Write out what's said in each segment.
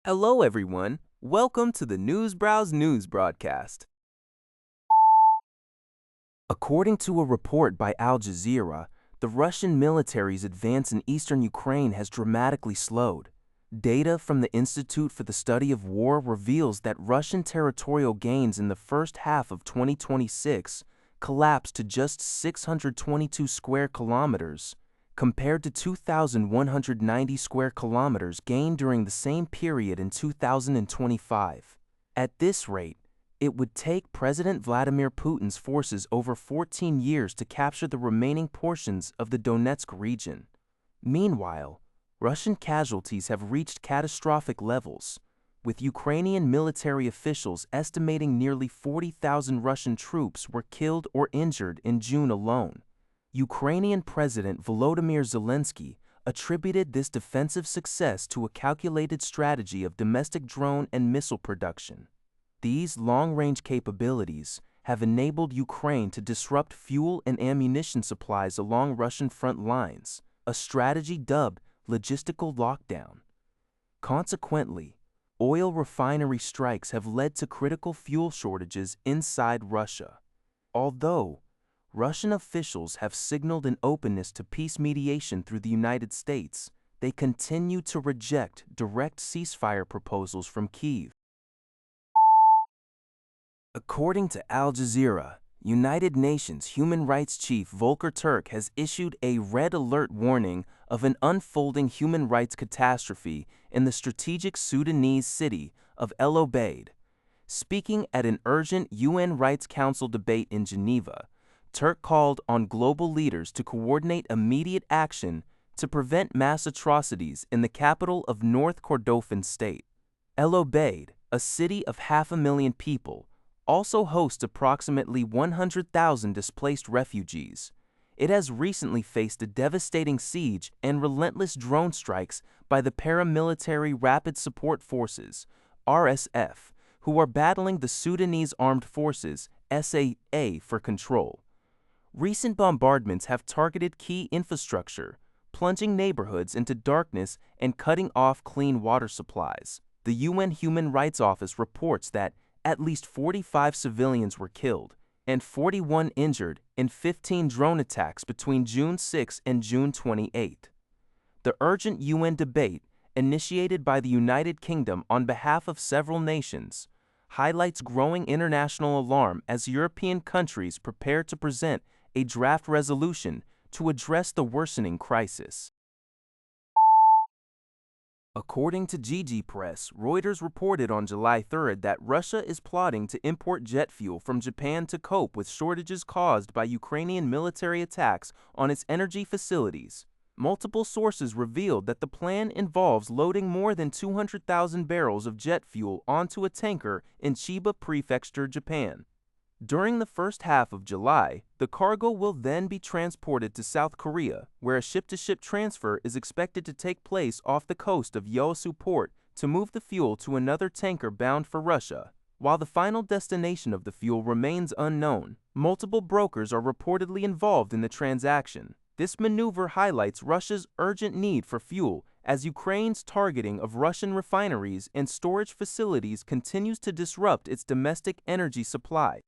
Hello, everyone. Welcome to the Newsbrowse News broadcast. According to a report by Al Jazeera, the Russian military's advance in eastern Ukraine has dramatically slowed. Data from the Institute for the Study of War reveals that Russian territorial gains in the first half of 2026 collapsed to just 622 square kilometers, compared to 2,190 square kilometers gained during the same period in 2025. At this rate, it would take President Vladimir Putin's forces over 14 years to capture the remaining portions of the Donetsk region. Meanwhile, Russian casualties have reached catastrophic levels, with Ukrainian military officials estimating nearly 40,000 Russian troops were killed or injured in June alone. Ukrainian President Volodymyr Zelensky attributed this defensive success to a calculated strategy of domestic drone and missile production. These long-range capabilities have enabled Ukraine to disrupt fuel and ammunition supplies along Russian front lines, a strategy dubbed logistical lockdown. Consequently, oil refinery strikes have led to critical fuel shortages inside Russia. Although Russian officials have signaled an openness to peace mediation through the United States, they continue to reject direct ceasefire proposals from Kyiv. According to Al Jazeera, United Nations Human Rights Chief Volker Turk has issued a red alert warning of an unfolding human rights catastrophe in the strategic Sudanese city of el-Obeid. Speaking at an urgent UN Rights Council debate in Geneva, Turk called on global leaders to coordinate immediate action to prevent mass atrocities in the capital of North Kordofan state. El-Obeid, a city of 500,000 people, also hosts approximately 100,000 displaced refugees. It has recently faced a devastating siege and relentless drone strikes by the paramilitary Rapid Support Forces, RSF, who are battling the Sudanese Armed Forces, SAA, for control. Recent bombardments have targeted key infrastructure, plunging neighborhoods into darkness and cutting off clean water supplies. The UN Human Rights Office reports that at least 45 civilians were killed and 41 injured in 15 drone attacks between June 6 and June 28. The urgent UN debate, initiated by the United Kingdom on behalf of several nations, highlights growing international alarm as European countries prepare to present a draft resolution to address the worsening crisis. According to GG Press, Reuters reported on July 3 that Russia is plotting to import jet fuel from Japan to cope with shortages caused by Ukrainian military attacks on its energy facilities. Multiple sources revealed that the plan involves loading more than 200,000 barrels of jet fuel onto a tanker in Chiba Prefecture, Japan. During the first half of July, the cargo will then be transported to South Korea, where a ship-to-ship transfer is expected to take place off the coast of Yeosu Port to move the fuel to another tanker bound for Russia. While the final destination of the fuel remains unknown, multiple brokers are reportedly involved in the transaction. This maneuver highlights Russia's urgent need for fuel as Ukraine's targeting of Russian refineries and storage facilities continues to disrupt its domestic energy supply.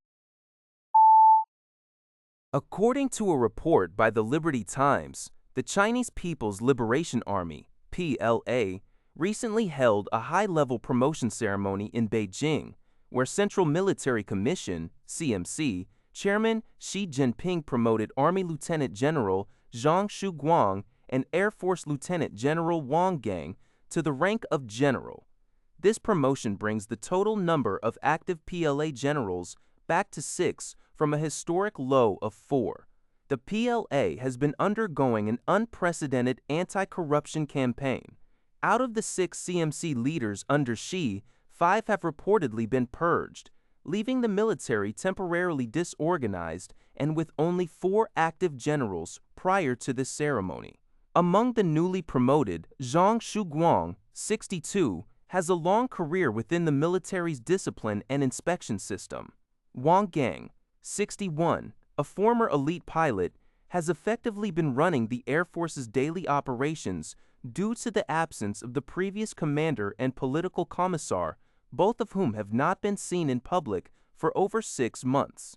According to a report by the Liberty Times, the Chinese People's Liberation Army, PLA, recently held a high-level promotion ceremony in Beijing, where Central Military Commission, CMC, Chairman Xi Jinping promoted Army Lieutenant General Zhang Shuguang and Air Force Lieutenant General Wang Gang to the rank of general. This promotion brings the total number of active PLA generals back to 6 from a historic low of 4. The PLA has been undergoing an unprecedented anti-corruption campaign. Out of the 6 CMC leaders under Xi, 5 have reportedly been purged, leaving the military temporarily disorganized and with only 4 active generals prior to this ceremony. Among the newly promoted, Zhang Shuguang, 62, has a long career within the military's discipline and inspection system. Wang Gang, 61, a former elite pilot, has effectively been running the Air Force's daily operations due to the absence of the previous commander and political commissar, both of whom have not been seen in public for over 6 months.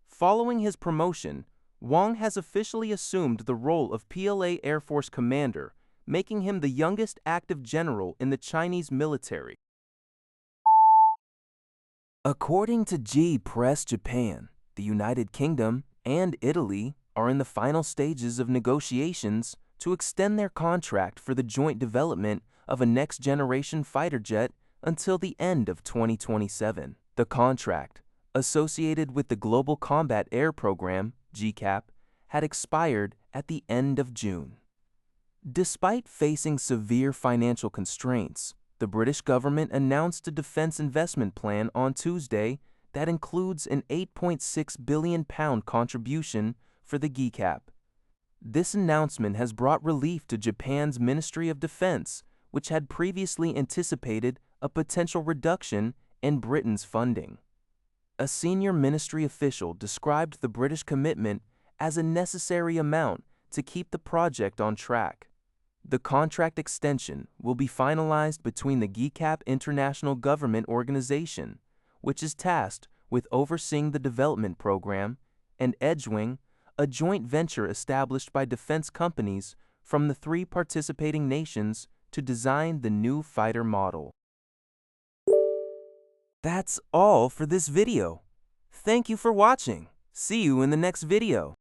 Following his promotion, Wang has officially assumed the role of PLA Air Force commander, making him the youngest active general in the Chinese military. According to Press Japan, the United Kingdom and Italy are in the final stages of negotiations to extend their contract for the joint development of a next-generation fighter jet until the end of 2027. The contract, associated with the Global Combat Air Program, GCAP, had expired at the end of June. Despite facing severe financial constraints, the British government announced a defense investment plan on Tuesday that includes an £8.6 billion contribution for the GCAP. This announcement has brought relief to Japan's Ministry of Defense, which had previously anticipated a potential reduction in Britain's funding. A senior ministry official described the British commitment as a necessary amount to keep the project on track. The contract extension will be finalized between the GCAP International Government Organization, which is tasked with overseeing the development program, and Edgewing, a joint venture established by defense companies from the 3 participating nations to design the new fighter model. That's all for this video. Thank you for watching. See you in the next video.